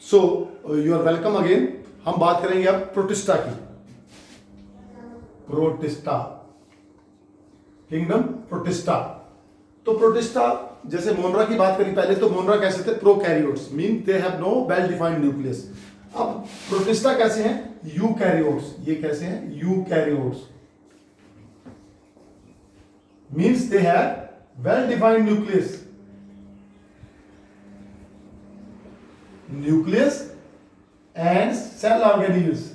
So you are welcome again. हम बात करेंगे अब प्रोटिस्टा की। Protista kingdom, protista. तो प्रोटिस्टा, जैसे मोनरा की बात करी पहले, तो मोनरा कैसे थे? Prokaryotes, mean they have no well defined nucleus. अब प्रोटिस्टा कैसे हैं? यूकैरियोट्स। ये कैसे हैं? Eukaryotes, means they have well defined nucleus. Nucleus and cell organelles.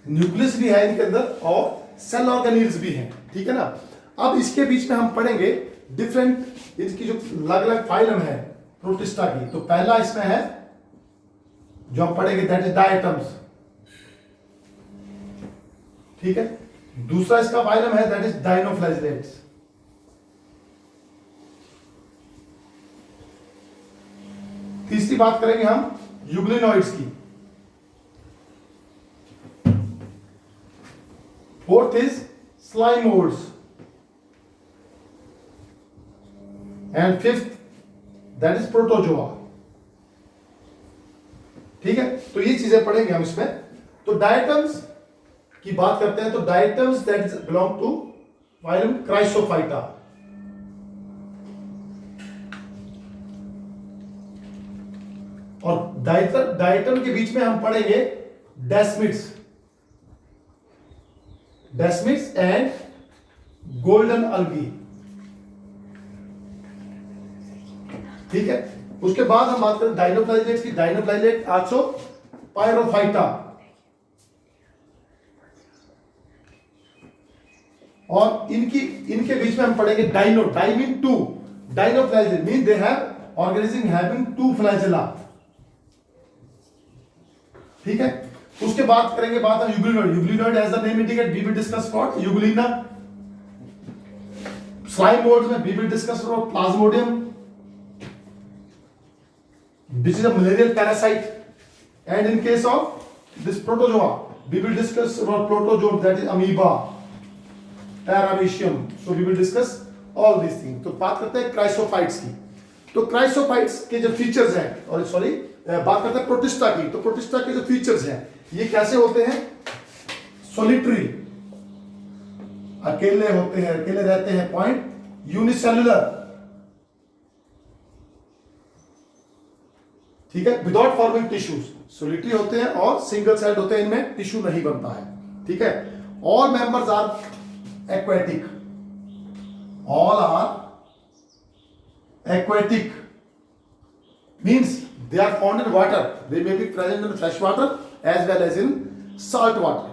Nucleus भी है इनके अंदर और सेल ऑर्गेनील्स भी हैं, ठीक है ना। अब इसके बीच में हम पढ़ेंगे डिफरेंट, इसकी जो अलग अलग फाइलम है प्रोटिस्टा की। तो पहला इसमें है जो हम पढ़ेंगे, दैट इज डायटम्स, ठीक है। दूसरा इसका फाइलम है दैट इज डायनोफ्लैजिलेट्स। तीसरी बात करेंगे हम यूग्लिनॉइड्स की। Fourth is slimoids and fifth that is protozoa, ठीक है। तो ये चीजें पढ़ेंगे हम इसमें। तो डायटम्स की बात करते हैं, तो diatoms that is belong to phylum Chrysophyta. और डायटम के बीच में हम पढ़ेंगे desmids, desmids and golden algae, ठीक है। उसके बाद हम बात करें डायनोफ्लाइलेट्स की। Dinoflagellate also Pyrrophyta. और इनके बीच में हम पढ़ेंगे डाइनो, डाइमिन टू। Dinoflagellate mean they have organism having two flagella, ठीक है। उसके बाद करेंगे बात हम euglenoid. Euglenoid as the name indicate, we will discuss about Euglena. स्लाइमोइड्स में we will discuss about plasmodium, which is a malarial parasite, and in case of this protozoa we will discuss about protozoa, that is amoeba, paramecium. So we will discuss all these things. तो बात करते हैं chrysophytes की। तो chrysophytes के जो features हैं, और सॉरी बात करते हैं प्रोटिस्टा की। तो प्रोटिस्टा के जो फीचर्स हैं ये कैसे होते हैं? सोलिटरी, अकेले होते हैं, अकेले रहते हैं। पॉइंट, यूनिसेलुलर, ठीक है, विदाउट फॉर्मिंग टिश्यूज। सोलिटरी होते हैं और सिंगल सेल्ड होते हैं, इनमें टिश्यू नहीं बनता है, ठीक है। All members are aquatic, all are aquatic, means they are found in water. They may be present in fresh water as well as in salt water.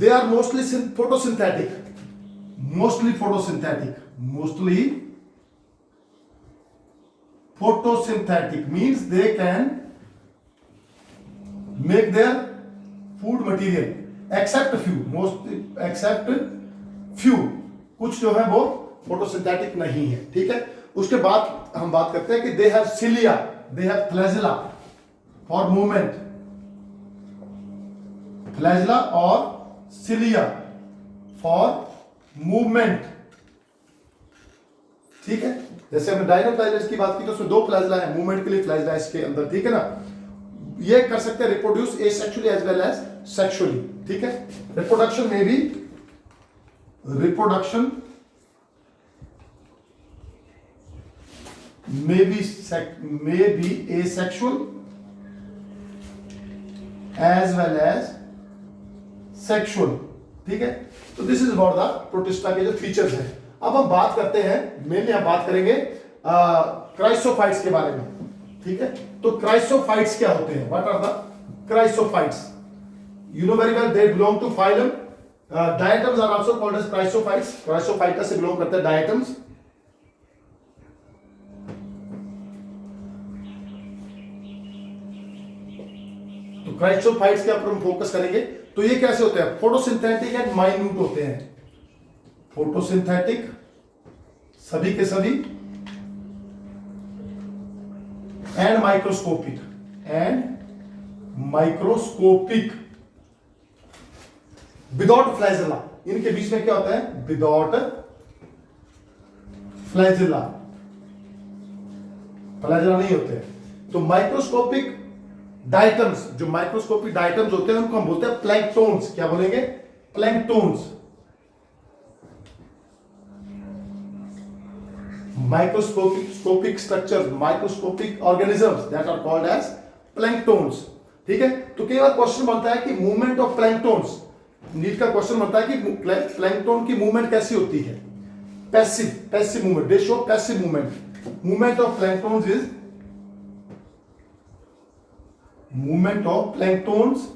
They are mostly photosynthetic, mostly photosynthetic, mostly photosynthetic means they can make their food material except few, most except few, कुछ जो है वो photosynthetic नहीं है, ठीक है। उसके बाद हम बात करते हैं कि they have cilia, they have flagella for movement, flagella और cilia for movement, ठीक है। जैसे हमने डायनोफ्लाइलेट्स की बात की तो उसमें दो फ्लैजेला है, मूवमेंट के लिए फ्लैजेला इसके अंदर, ठीक है ना। ये कर सकते हैं reproduce asexually as well as sexually, ठीक है। रिप्रोडक्शन में भी, reproduction may be asexual as well as sexual, ठीक है। तो this is about the protista के जो फीचर्स हैं। अब हम बात करते हैं, मेनली हम बात करेंगे क्राइसोफाइट्स के बारे में, ठीक है। तो क्राइसोफाइट्स क्या होते हैं? What are the chrysophytes? You know very well, they belong to phylum diatoms, are also called as chrysophytes. Chrysophyta से बिलोंग करते हैं डायटम्स। तो क्राइसोफाइट्स के ऊपर हम फोकस करेंगे। तो ये कैसे होते हैं? फोटोसिंथेटिक एंड माइन्यूट होते हैं। फोटोसिंथेटिक सभी के सभी, and microscopic, and microscopic, without flagella. इनके बीच में क्या होता है? विदाउट फ्लैजेला, फ्लैजेला नहीं होते हैं। तो माइक्रोस्कोपिक डायटम्स, जो माइक्रोस्कोपिक डायटम्स होते हैं उनको हम बोलते हैं प्लैंकटोन्स। क्या बोलेंगे? Planktons. Microscopic structure, microscopic organisms that are called as planktons. ठीक है, तो कई बार क्वेश्चन बनता है कि मूवमेंट ऑफ प्लैंकटोन्स, नीट का क्वेश्चन बनता है कि प्लैंकटोन की मूवमेंट कैसी होती है? Passive movement, they show passive movement. Movement of planktons is, movement of planktons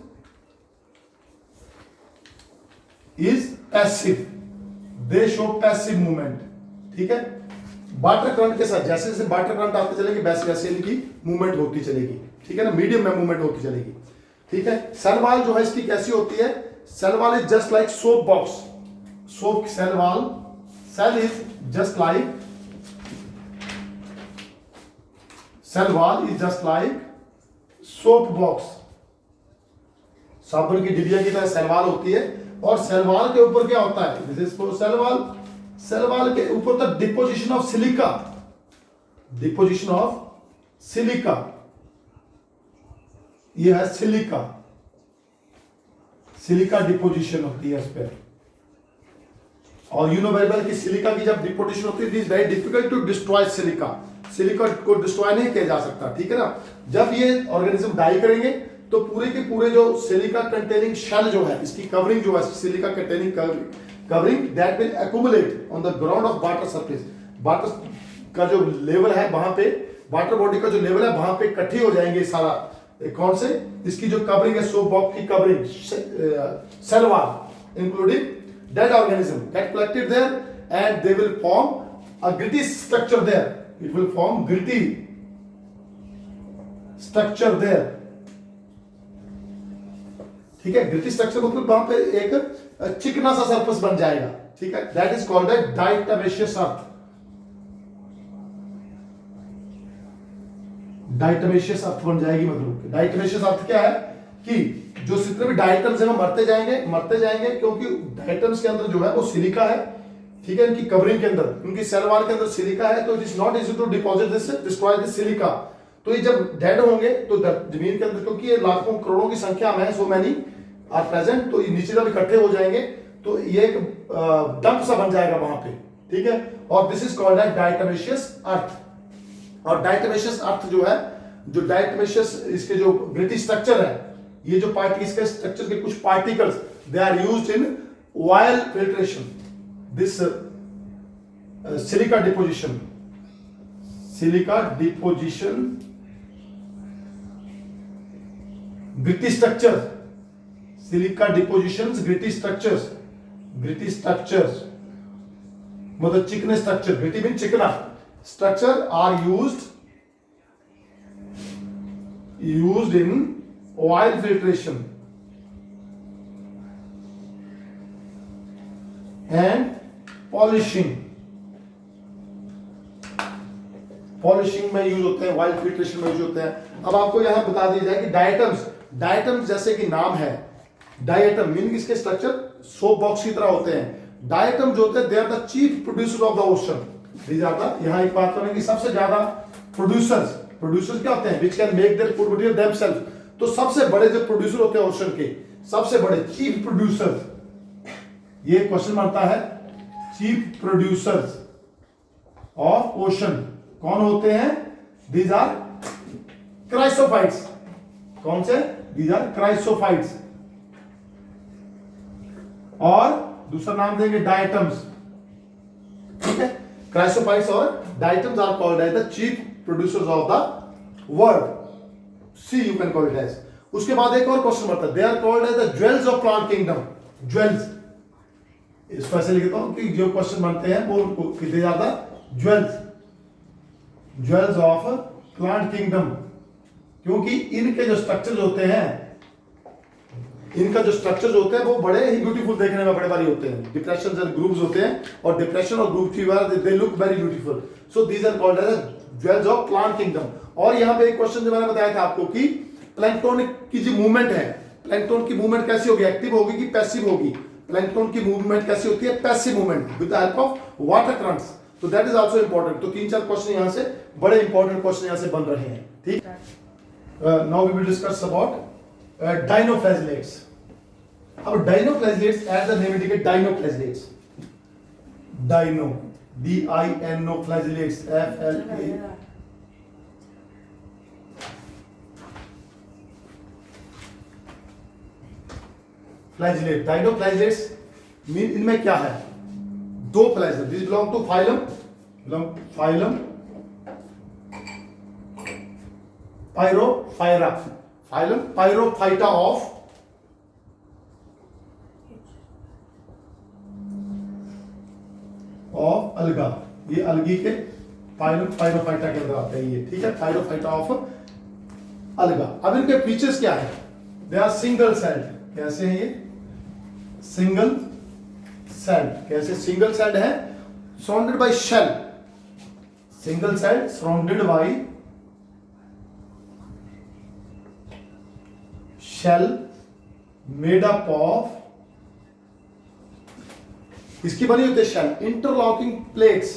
is passive, they show passive movement. ठीक है, वाटर करंट के साथ जैसे जैसे वाटर करंट आते चलेगी वैसे वैसे इनकी मूवमेंट होती चलेगी। ठीक है ना, मीडियम में मूवमेंट होती चलेगी। ठीक है, सेल वॉल जो है इसकी कैसी होती है? Cell wall is just like soap box. Soap cell wall, cell is just like, cell wall is just like soap box. साबुन की डिबिया की तरह सेल वॉल होती है। और सेल वॉल के ऊपर क्या होता है? This is cell wall. Cell wall के ऊपर the deposition of silica, deposition of silica, यह है सिलिका, सिलिका डिपोजिशन होती है इस पर। और यू नो वेरी वेल कि सिलिका की जब डिपोजिशन होती है, it is very difficult to destroy silica. Silica को डिस्ट्रॉय नहीं किया जा सकता। ठीक है ना, जब ये ऑर्गेनिज्म डाई करेंगे तो पूरे के पूरे जो सिलिका कंटेनिंग शेल जो है, इसकी कवरिंग जो है, silica containing covering that will accumulate on the ground of water surface. Water का जो लेवल है वहां पे, वाटर बॉडी का जो लेवल है वहां पे इकट्ठी हो जाएंगे सारा। कौन से? इसकी जो कवरिंग है, सोप बॉक्स की covering, cell wall including dead organism get collected there and they will form a gritty structure there. It will form gritty structure there. ठीक है, gritty structure मतलब वहां पे एक चिकना सा सरफेस बन जाएगा। ठीक है, that is called a diatomaceous earth. डाइटमेशियस अर्थ बन जाएगी। मतलब डाइटमेशियस अर्थ क्या है कि जो जितने भी डाइटम्स है वो मरते जाएंगे क्योंकि डाइटम्स के अंदर जो है वो सिलिका है। ठीक है, इनकी कवरिंग के अंदर, इनकी सेल वॉल के अंदर सिलिका है, तो it is not easy to deposit this, destroy this silica. तो ये जब डेड होंगे तो जमीन के अंदर, क्योंकि ये लाखों करोड़ों की संख्या में है, सो मैनी आर प्रेजेंट, तो ये नीचे जब इकट्ठे हो जाएंगे तो ये एक डंप सा बन जाएगा वहां पे। ठीक है, और दिस इज कॉल्ड एज डाइटमेशियस अर्थ। और डाइटमेशियस अर्थ जो है, जो डाइटमेशियस इसके जो ग्रिटी स्ट्रक्चर है, ये जो पार्ट, इसके स्ट्रक्चर के कुछ particles, they are used in oil filtration. This silica deposition, gritty structure, silica depositions, gritty structures मतलब चिकने स्ट्रक्चर, ग्रिटी मीन चिकना structure are used in oil filtration and polishing में यूज होते हैं, ऑयल फिल्ट्रेशन में use होते हैं। अब आपको यहां बता दिया जाए कि डायटम्स जैसे कि नाम है, डायटम मीन इसके स्ट्रक्चर सोप बॉक्स की तरह होते हैं। डायटम जो होते हैं, they are the chief producer of the ocean. दी जाता यहां एक बात करेंगे, सबसे ज्यादा प्रोड्यूसर्स क्या होते हैं? Which can make their food material themself. तो सबसे बड़े जो प्रोड्यूसर होते हैं ओशन के, सबसे बड़े चीफ प्रोड्यूसर, ये क्वेश्चन बनता है, चीफ प्रोड्यूसर्स ऑफ ओशन कौन होते हैं? These are chrysophytes. कौन से? These are chrysophytes. और दूसरा नाम देंगे डायटम्स। ठीक है, क्राइसोफाइट्स और diatoms are called as the chief producers of the world. See you can call it as. उसके बाद एक और क्वेश्चन बनता है, they are called as the jewels of plant kingdom. Jewels, इसको ऐसे लिखता हूं कि जो क्वेश्चन बनते हैं वो उनको कितने ज्यादा ज्वेल्स ऑफ प्लांट किंगडम, क्योंकि इनके जो स्ट्रक्चर्स होते हैं, वो बड़े ही ब्यूटीफुल देखने में बड़े भारी होते हैं। डिप्रेशन एंड ग्रुव्स होते हैं, और डिप्रेशन और groove fever they look very beautiful. So these are called as jewels of plant kingdom. और यहां पे एक क्वेश्चन जो मैंने बताया था आपको कि प्लैंकटन की जो मूवमेंट है, प्लैंकटन की मूवमेंट कैसी होगी? एक्टिव होगी कि पैसिव होगी? प्लैंकटन की मूवमेंट कैसी होती है? Passive movement with the help of water currents. तो दैट इज आल्सो इंपॉर्टेंट। तो 3-4 क्वेश्चन यहाँ से बड़े इंपॉर्टेंट क्वेश्चन यहाँ से बन रहे हैं, ठीक। Now we will discuss about dinoflagellates. अब dinoflagellates as the name indicate, dinoflagellates, dino DINO flagellates FLA flagellate, dinoflagellates mean इनमें क्या है, दो flagellate, this belong to phylum pyrophyra, phylum Pyrrophyta of alga, ये अलगी के फाइलम पायरोफाइटा के अंदर आते हैं ये, ठीक है, पायरोफाइटा ऑफ अलगा। अब इनके फीचर्स क्या है, दे आर सिंगल सेल्ड, कैसे हैं ये सिंगल सेल्ड, कैसे सिंगल सेल्ड है, surrounded by shell, single celled surrounded by shell made up of, इसकी बनी होती है shell, interlocking plates,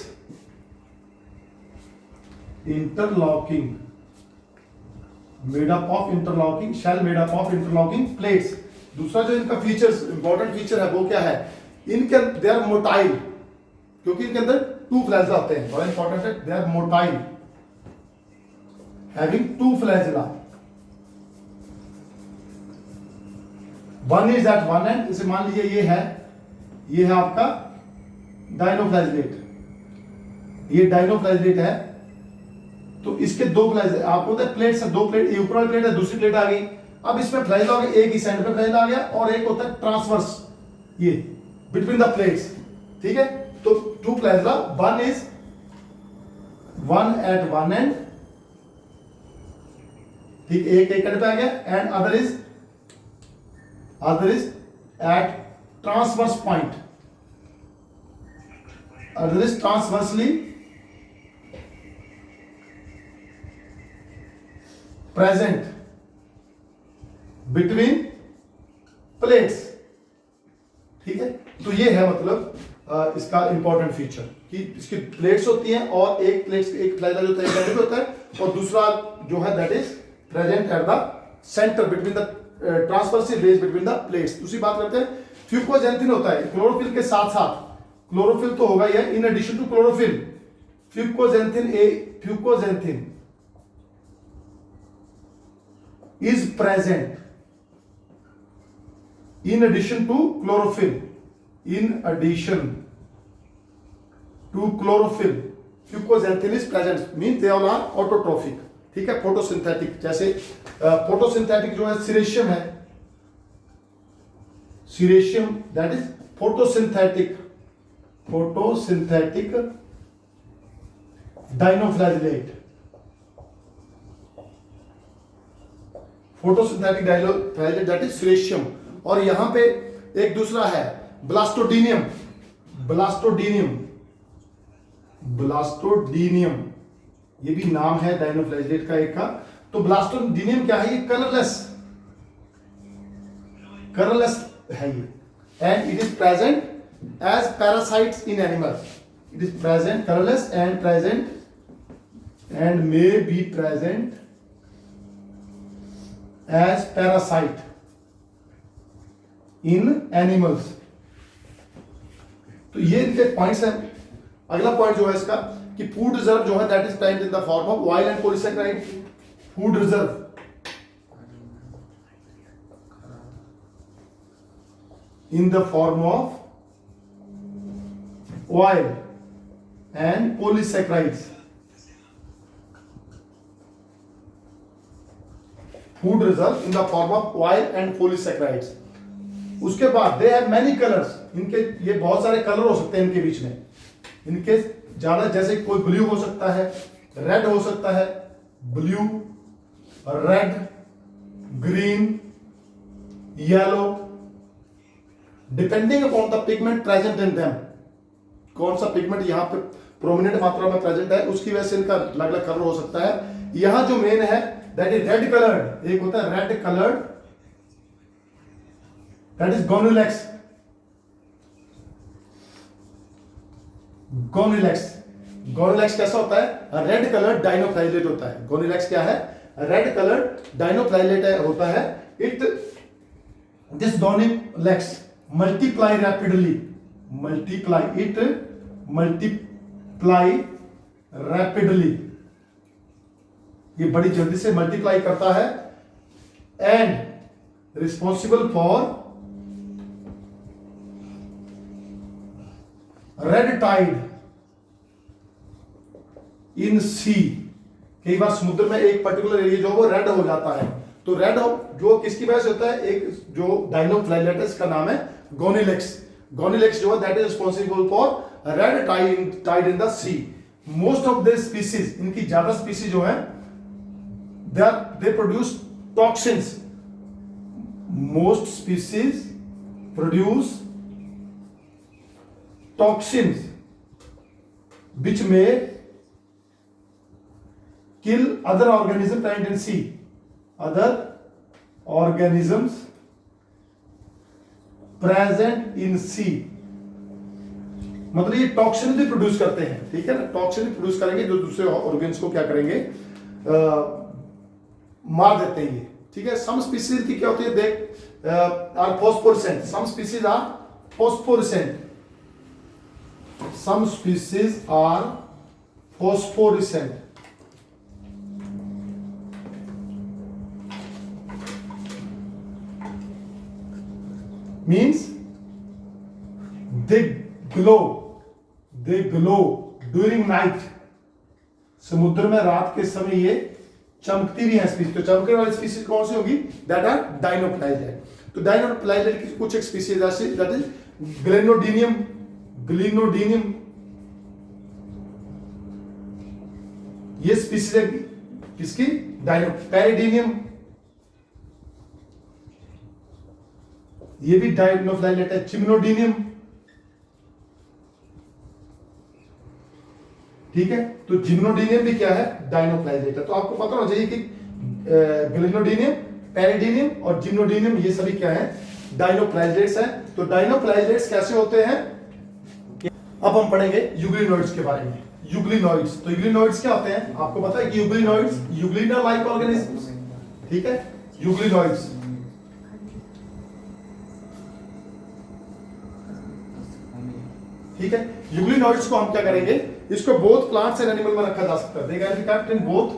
interlocking made up of interlocking, shell made up of interlocking plates. दूसरा जो इनका फीचर्स, इंपॉर्टेंट फीचर है वो क्या है, इनके दे आर मोटाइल, क्योंकि इनके अंदर 2 फ्लैजिला होते हैं, बड़ा इंपॉर्टेंट है, they are motile having 2 flagella, one is at one end, इसे मान लीजिए ये है आपका डाइनोफ्लैजिलेट, ये डाइनोफ्लैजिलेट है, तो इसके 2 फ्लैजिला, आपको पता है प्लेट्स है, 2 प्लेट, ये ऊपर वाली प्लेट है, दूसरी प्लेट आ गई। अब इसमें फ्लैजिला हो गया, एक ही सेंटर पे फ्लैजिला आ गया, और एक होता है ट्रांसवर्स, ये बिटवीन द प्लेट्स, ठीक है। तो 2 flagella, one is one at one end, ठीक, एक एंड पे आ गया, and other is at transverse point, other is transversely present between plates, ठीक है। तो ये है मतलब इसका इंपॉर्टेंट फीचर कि इसकी प्लेट्स होती हैं, और एक फ्लैजिला जो होता है एंड पे होता है, और दूसरा जो है that is present at the centre between the transversal rays between the plates. दूसरी बात करते हैं, फ्यूकोजेंथिन होता है क्लोरोफिल के साथ साथ, क्लोरोफिल तो होगा ही, in addition to chlorophyll fucoxanthin is present in addition to chlorophyll, fucoxanthin is present means they all are autotrophic, ठीक है, फोटोसिंथेटिक, जैसे फोटोसिंथेटिक जो है सीरेशियम है, Ceratium that is photosynthetic dinoflagellate, photosynthetic dinoflagellate that is Ceratium. और यहां पे एक दूसरा है ब्लास्टोडीनियम, ये भी नाम है डाइनोफ्लैजिलेट का एक का। तो ब्लास्टोडीनियम क्या है, ये कलरलेस है ये, and it is present as parasites in animals, it is present colourless and present and may be present as parasite in animals. तो ये इनके पॉइंट्स हैं। अगला पॉइंट जो है इसका कि फूड रिजर्व जो है that is present in the form of oil and polysaccharide, food reserve in the form of oil and polysaccharides, food reserve in the form of oil and polysaccharides। उसके बाद they have many colors, इनके ये बहुत सारे colour हो सकते हैं इनके बीच में, इनके ज्यादा, जैसे कोई ब्लू हो सकता है, रेड हो सकता है, blue, red, green, yellow, depending upon the pigment present in them, कौन सा पिगमेंट यहाँ पे प्रोमिनेंट मात्रा में प्रेजेंट है उसकी वजह से इनका अलग अलग कलर हो सकता है। यहां जो मेन है दैट इज रेड कलर्ड, एक होता है रेड कलर्ड दैट इज गोनुलेक्स, गोनिलैक्स कैसा होता है? रेड कलर्ड डाइनोफ्लाइलेट होता है। गोनिलैक्स क्या है? रेड कलर्ड डाइनोफ्लाइलेट होता है। It this Gonyaulax multiply rapidly, it multiply rapidly, ये बड़ी जल्दी से मल्टीप्लाई करता है। And responsible for red tide in sea. कई बार समुद्र में एक पर्टिकुलर एरिया जो वो रेड हो जाता है, तो रेड जो किसकी वजह से होता है? एक जो डाइनोफ्लाइलेटस का नाम है गोनिलैक्स। गोनिलैक्स जो है that is responsible for red tide in the sea. Most of the species, इनकी ज्यादा स्पीसीज जो है they produce toxins. Most species produce toxins which may kill other organisms present in sea. Other organisms present in sea, मतलब ये toxin भी produce करते हैं, ठीक है ना? टॉक्सिन भी प्रोड्यूस करेंगे जो दूसरे ऑर्गन्स को क्या करेंगे? मार देते हैं ये, ठीक है। सम स्पीसीज की क्या होती है? देख are phosphorescent, some species are phosphorescent, some species are phosphorescent. Means they glow during night. समुद्र में रात के समय ये चमकती भी है स्पीसीज। तो चमकने वाली स्पीसीज कौन सी होगी? That are dinoflagellate. तो डाइनोप्लाइलेट की कुछ एक स्पीसीज ऐसी, दैट इज ग्लेनोडीनियम, ये स्पीसीज है किसकी? पैरिडीनियम, ये भी डाइनोफ्लाइलेट है। चिम्नोडीनियम, ठीक है। तो जिम्नोडीनियम भी क्या है? डाइनोफ्लाइलेट है। तो आपको पता होना चाहिए कि ग्लेनोडीनियम, पैरिडीनियम और जिम्नोडीनियम ये सभी क्या है? डाइनोफ्लाइलेट्स हैं। तो डाइनोफ्लाइलेट्स कैसे होते हैं? अब हम पढ़ेंगे यूग्लिनोइड्स के बारे में। यूग्लिनोइड्स, तो यूग्लिनोइड्स क्या होते हैं? आपको पता है कि यूग्लिनोइड्स यूग्लिना लाइक ऑर्गेनिजम्स, ठीक है। यूग्लिनोइड्स ठीक है। यूग्लिनोइड्स को हम क्या करेंगे? इसको बोथ प्लांट्स एंड एनिमल में रखा जा सकता है। They can be kept in both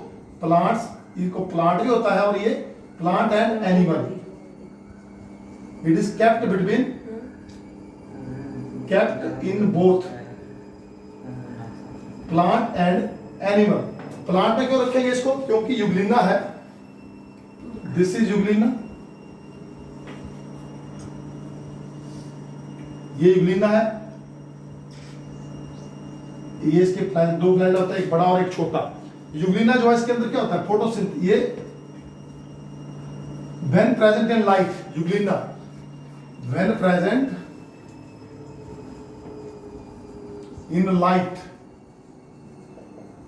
plants, इनको प्लांट भी होता है और ये plant and animal. It is kept between, kept in both plant and animal. Plant में क्यों रखेंगे इसको? क्योंकि यूग्लिना है, दिस इज यूग्लिना, ये यूग्लिना है, ये इसके दो फ्लैजेला होता है, एक बड़ा और एक छोटा। यूग्लिना जो है इसके अंदर क्या होता है? फोटोसिंथेसिस। ये when present in light, Euglena when present in light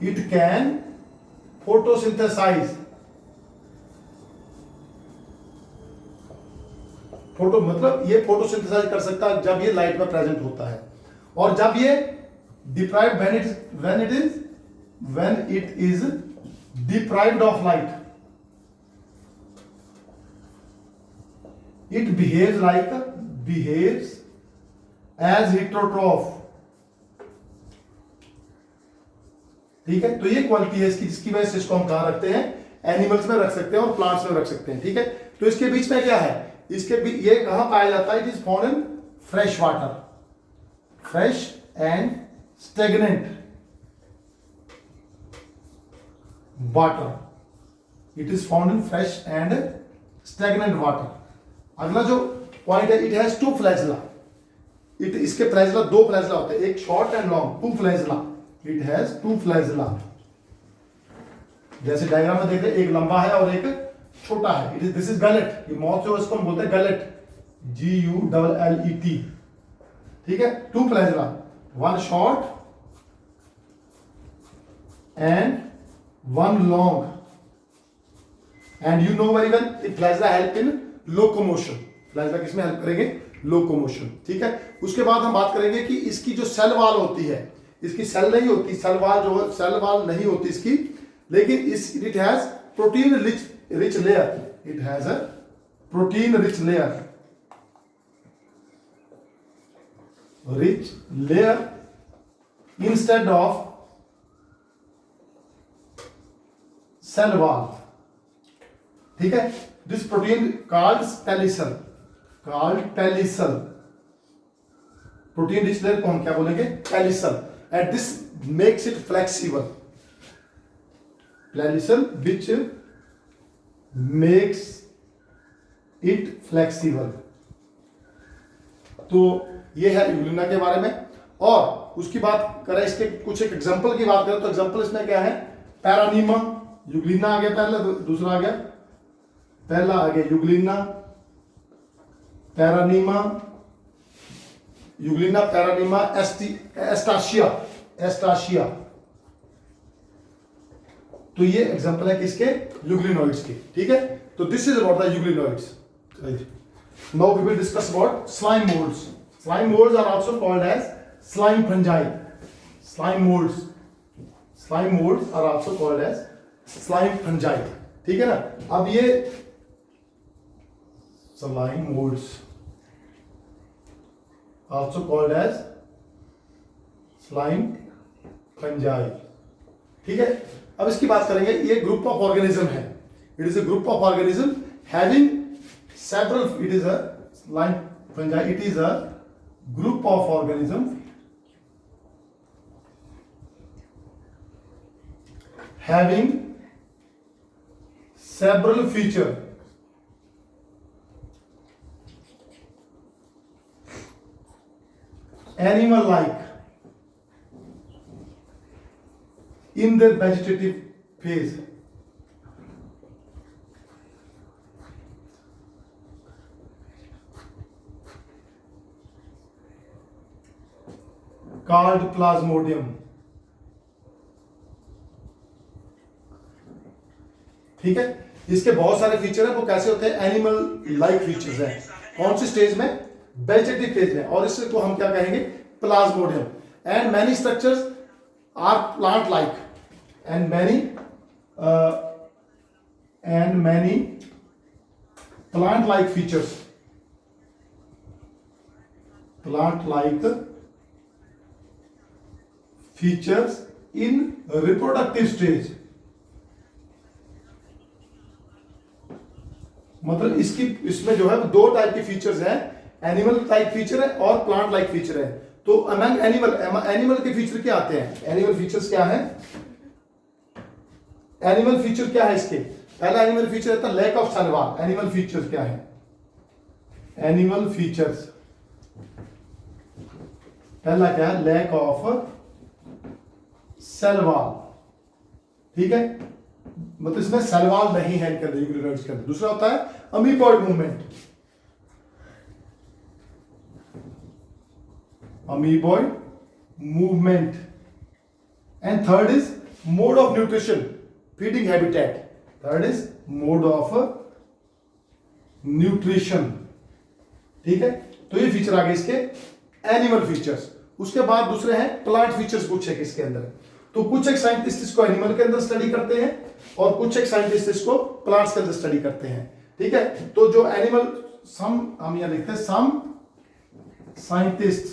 it can photosynthesize, photo मतलब ये फोटोसिंथेसाइज कर सकता है जब ये लाइट में प्रेजेंट होता है। और जब ये deprived, when it is deprived of light, it behaves as heterotroph, ठीक है। तो ये क्वालिटी है इसकी, जिसकी वजह से इसको हम कहां रखते हैं? एनिमल्स में रख सकते हैं और प्लांट्स में रख सकते हैं, ठीक है। तो इसके बीच में क्या है? इसके ये कहां पाया जाता है? It is found in fresh water, fresh and stagnant water. It is found in fresh and stagnant water. अगला जो पॉइंट है, इट हैज टू फ्लैजेला। इसके फ्लैजेला, दो फ्लैजेला होते हैं, एक short and long, two flagella. It has two flagella, जैसे diagram में देख रहे हैं, एक लंबा है और एक छोटा है। दिस इज गलेट, ये मौत जो इसको हम बोलते हैं गलेट, GULLET, ठीक है। Two flagella, one short and one long. And you know very well flagella help in locomotion. Flagella किसमें हेल्प करेंगे? लोकोमोशन, ठीक है। उसके बाद हम बात करेंगे कि इसकी जो सेल वॉल होती है, इसकी सेल नहीं होती, सेल वाल जो है सेल वाल नहीं होती इसकी, लेकिन इस it has protein rich layer, it has a protein rich layer instead of cell wall, ठीक है। This protein called pellicle, protein rich layer कौन क्या बोलेंगे, pellicle, and this makes it flexible, pellicle which makes it flexible. तो ये है Euglena के बारे में। और उसकी बात करें, इसके कुछ एक एग्जांपल की बात करें तो एग्जांपल इसमें क्या है, पैरानीमा, यूग्लिना आ गया पहला, दूसरा आ गया, पहला आ गया यूग्लिना, पैरानीमा, यूग्लिना, पैरानीमा, एस्टाशिया। तो ये एग्जांपल है किसके, यूग्लिनोइड्स के, ठीक है। तो this is about the euglenoids. Now we will discuss about slime moulds. Slime moulds are also called as slime fungi. Slime moulds are also called as slime fungi, ठीक है ना। अब ये slime moulds also called as slime fungi, ठीक है। अब इसकी बात करेंगे, ये ग्रुप ऑफ ऑर्गेनिज्म है, it is a group of organism having several, it is a slime fungi, it is a group of organism having several feature animal like in their vegetative phase, called plasmodium, ठीक है। इसके बहुत सारे feature है, वो कैसे होते हैं, एनिमल लाइक फीचर्स हैं। कौन सी स्टेज में, वेजिटेटिव फेज में, और इसको हम क्या कहेंगे, plasmodium. And many structures are plant like, and many plant like features, in reproductive stage. मतलब इसमें जो है दो टाइप के फीचर्स हैं, एनिमल टाइप फीचर है और प्लांट लाइक फीचर है। तो अमंग एनिमल के फीचर क्या आते हैं, एनिमल फीचर्स क्या है, एनिमल फीचर क्या है इसके, पहला एनिमल फीचर रहता है lack of cell wall. Animal features क्या है, एनिमल फीचर्स पहला क्या है, लैक ऑफ सेल वॉल, ठीक है। मतलब इसमें सेल वॉल नहीं है इनके अंदर, यूग्लिनोइड्स के अंदर। दूसरा होता है amoeboid movement, and third is mode of nutrition, feeding habitat, third is mode of nutrition, ठीक है। तो ये फीचर आ गए इसके एनिमल फीचर्स। उसके बाद दूसरे हैं प्लांट फीचर्स, कुछ है किसके अंदर। तो कुछ एक साइंटिस्ट इसको एनिमल के अंदर स्टडी करते हैं और कुछ एक साइंटिस्ट इसको प्लांट्स के अंदर स्टडी करते हैं, ठीक है। तो जो एनिमल, सम हम यहां लिखते हैं, some scientist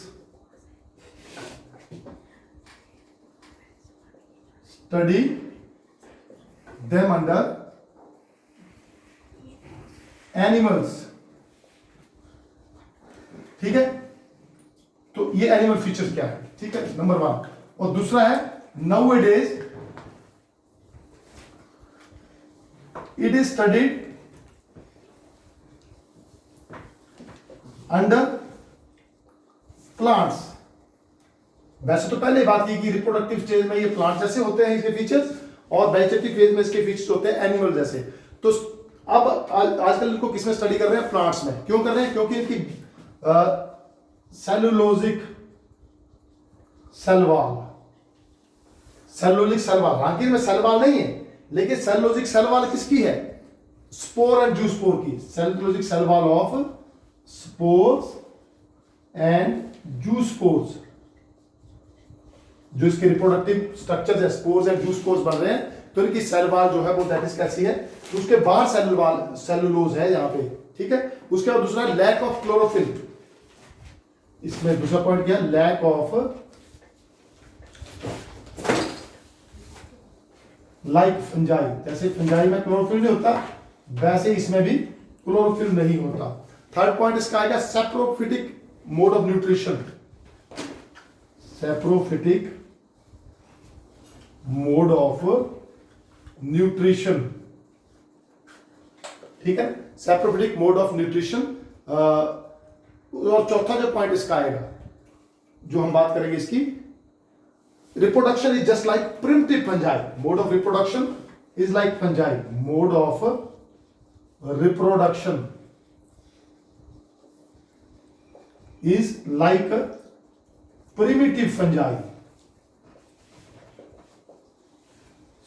study them under animals, ठीक है। तो ये एनिमल फीचर्स क्या है, ठीक है, नंबर 1। और दूसरा है nowadays it is studied under plants। वैसे तो पहले बात की कि रिप्रोडक्टिव स्टेज में ये प्लांट जैसे होते हैं इसके फीचर्स, और वेजिटेटिव फेज में इसके फीचर्स होते हैं एनिमल जैसे। तो अब आजकल इनको किसमें स्टडी कर रहे हैं, प्लांट्स में। क्यों कर रहे हैं, क्योंकि इनकी cellulosic cell wall, cellulosic cell wall, हालांकि में सेल वॉल नहीं है, लेकिन सेलुलोजिक सेल वॉल किसकी है, स्पोर एंड जूस्पोर की। Cellulosic cell wall of spores and zoospores, जो इसके रिप्रोडक्टिव स्ट्रक्चर है, स्पोर्स एंड जूस स्पोर्स बन रहे हैं, तो इनकी सेल वॉल जो है वो दैट इज कैसी है, तो उसके बाहर सेलुलोज है यहाँ पे, ठीक है। उसके बाद दूसरा लैक ऑफ क्लोरोफिल, इसमें दूसरा पॉइंट क्या, लैक ऑफ, लाइक फंजाई, जैसे फंजाई में क्लोरोफिल नहीं होता वैसे इसमें भी क्लोरोफिल नहीं होता। थर्ड पॉइंट इसका आएगा saprophytic mode of nutrition, saprophytic mode of nutrition, ठीक है, सैप्रोफिटिक मोड ऑफ न्यूट्रिशन। और चौथा जो पॉइंट इसका आएगा जो हम बात करेंगे इसकी, reproduction is just like primitive fungi, mode of reproduction is like fungi, mode of reproduction is like primitive fungi.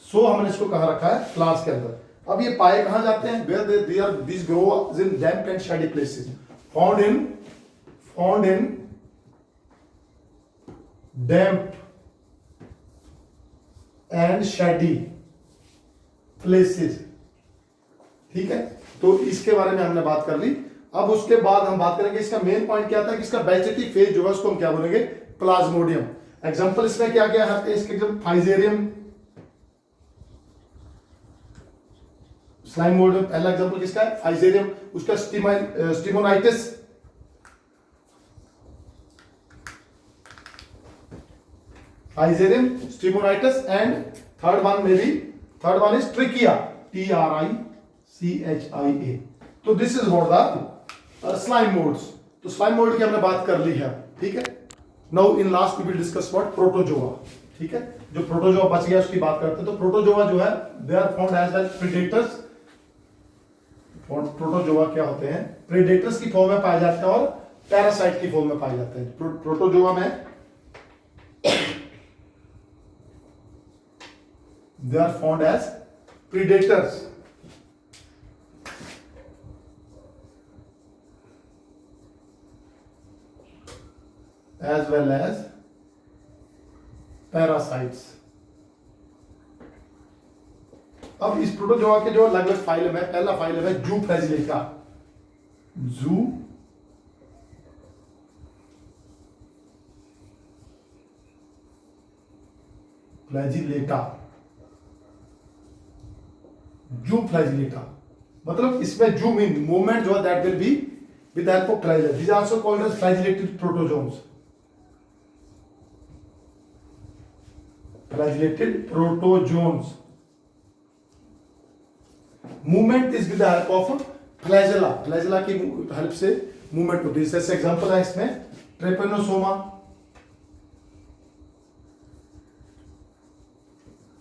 So हमने इसको कहां रखा है, क्लास के अंदर। अब ये पाए कहां जाते हैं, where they are, this grows in damp and shady places, found in damp and shady places, ठीक है। तो इसके बारे में हमने बात कर ली। अब उसके बाद हम बात करेंगे, इसका मेन पॉइंट क्या था कि इसका वेजिटेटिव फेज जो है उसको हम क्या बोलेंगे, प्लाज्मोडियम। एग्जांपल इसमें क्या क्या है, इसके एग्जांपल फाइजेरियम, स्लाइम मोड, पहला एग्जांपल किसका है, फाइजेरियम, उसका Stemonitis, Physarum, Stemonitis, and third one is Trichia, TRICHIA। तो this is what the slime moulds. तो स्लाइम मोड की हमने बात कर ली है, ठीक है। Now in last we will discuss what, protozoa, ठीक है। जो प्रोटोजोआ बच गया उसकी बात करते हैं। तो प्रोटोजोआ जो है they are found as well predators. Protozoa क्या होते हैं, प्रेडेटर्स की फॉर्म में पाए जाते हैं और पैरासाइट की फॉर्म में पाए जाते हैं। प्रोटोजोआ में they are found as predators as well as parasites। अब इस प्रोटोजोआ के जो अलग अलग फाइलम है, पहला फाइलम है जू फ्लैजिलेटा, जू फ्लैजिलेटा, जू फ्लैजिलेटा, मतलब इसमें जू मीन मूवमेंट जो है that will be with help of flagella, this also called as flagellated protozoans, flagellated protozoans. Movement is with the help of flagella, flagella की हेल्प से मूवमेंट होती है। जैसे एग्जांपल है इसमें ट्रेपेनोसोमा,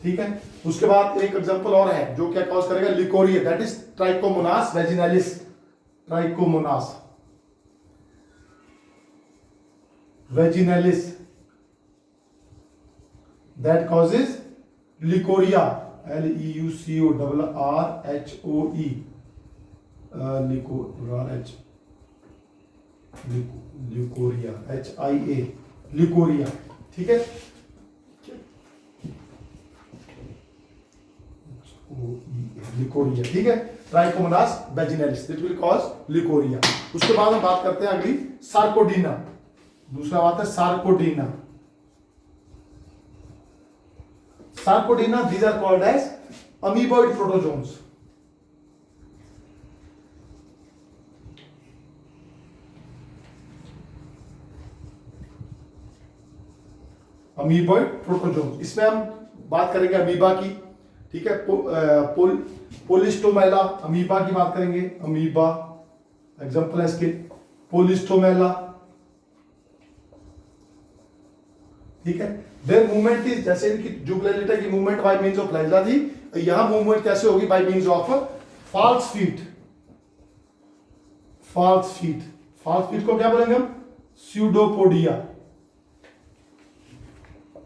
ठीक है। उसके बाद एक एग्जांपल और है जो क्या कॉज करेगा, leucorrhoea, that is trichomonas vaginalis, trichomonas vaginalis, that causes leucorrhoea, LEUCORRHOE, leucorrhoea, HIA, leucorrhoea, ठीक है। लिकोरिया, ठीक है, trichomonas vaginalis, this will cause leucorrhoea. उसके बाद हम बात करते हैं अगली, सार्कोडीना, दूसरा बात है Sarcodina. Sarcodina, these are called as amoeboid protozoans, amoeboid protozoans. इसमें हम बात करेंगे अमीबा की, ठीक है, पोलिस्टोमेला अमीबा की बात करेंगे, अमीबा एग्जांपल है इसके पोलिस्टोमेला, ठीक है। देयर मूवमेंट इज, जैसे इनकी जुगुलेटा की movement by means of flagella थी, यहां मूवमेंट कैसे होगी, by means of false feet, false feet, false feet को क्या बोलेंगे हम, स्यूडोपोडिया,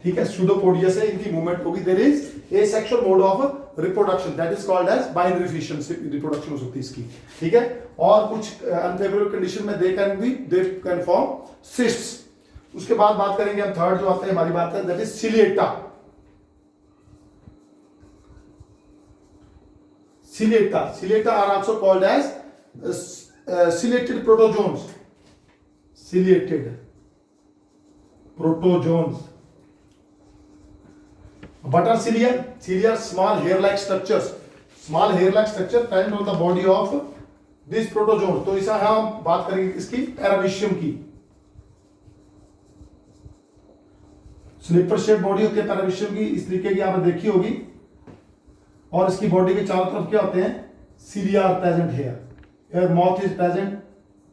ठीक है। स्यूडोपोडिया से इनकी मूवमेंट होगी। There is asexual mode of reproduction, that is called as binary fission से रिप्रोडक्शन हो सकती है इसकी, ठीक है। और कुछ अनफेवरेबल कंडीशन में दे कैन फॉर्म सिस्ट्स। उसके बाद बात करेंगे हम थर्ड जो आते हैं हमारी बात है, that is Ciliata. Ciliata are also called as ciliated protozoans. Ciliated protozoans. What are cilia? Cilia are small hair-like structures. Small hair-like structure present on the body of these protozoans. तो इसा हम बात करेंगे इसकी पैरामीशियम की। Slipper shape body होती है paramecium की, इस तरीके की आपने देखी होगी। और इसकी बॉडी के चारों तरफ क्या होते हैं? Cilia are present here mouth is present,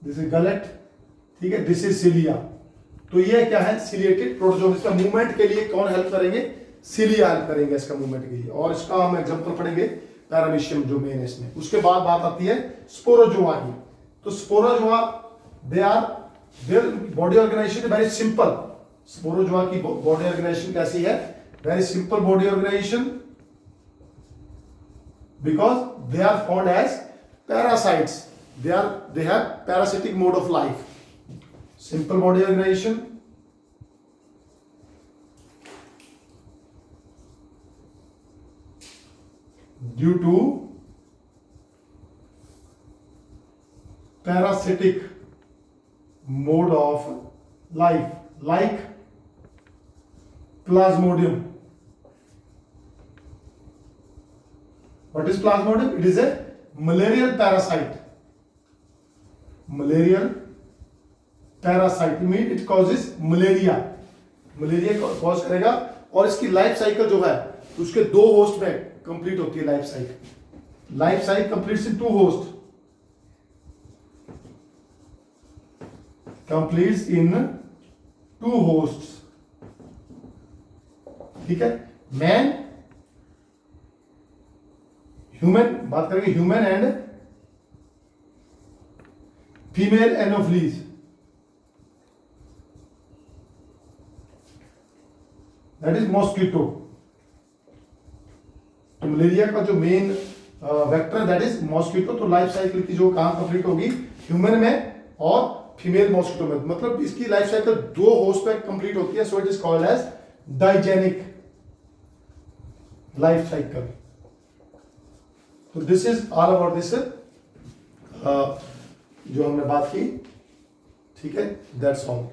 this is gullet, ठीक है, दिस इज सीलिया। तो ये क्या है? Ciliated protozoan. इसका मूवमेंट के लिए कौन हेल्प करेंगे? सीलिया हेल्प करेंगे इसका मूवमेंट के लिए। और इसका हम एग्जांपल पढ़ेंगे पैरामीशियम जो मेन है इसमें। उसके बाद बात आती है स्पोरोजोआ की। तो sporozoa their body organisation very simple. Sporozoa की बॉडी ऑर्गेनाइजेशन कैसी है? Very simple body organisation, because they are found as parasites. They have parasitic mode of life. Simple body organization. Due to parasitic mode of life, like Plasmodium. What is Plasmodium? It is a malarial parasite. Malarial parasite means it causes malaria. Malaria cause करेगा। और इसकी life cycle जो है उसके 2 host में complete होती है। Life cycle completes इन 2 host, completes इन 2 hosts, ठीक है। मैन ह्यूमन बात करेंगे, human and female anopheles. That is mosquito. तो मलेरिया का जो main vector that is mosquito. तो लाइफ साइकिल की जो काम कंप्लीट होगी ह्यूमन में और फीमेल मॉस्किटो में, मतलब इसकी लाइफ साइकिल 2 होस्ट पे कंप्लीट होती है। So it is called as digenic life cycle. तो this is all about this जो हमने बात की, ठीक है, दैट्स ऑल।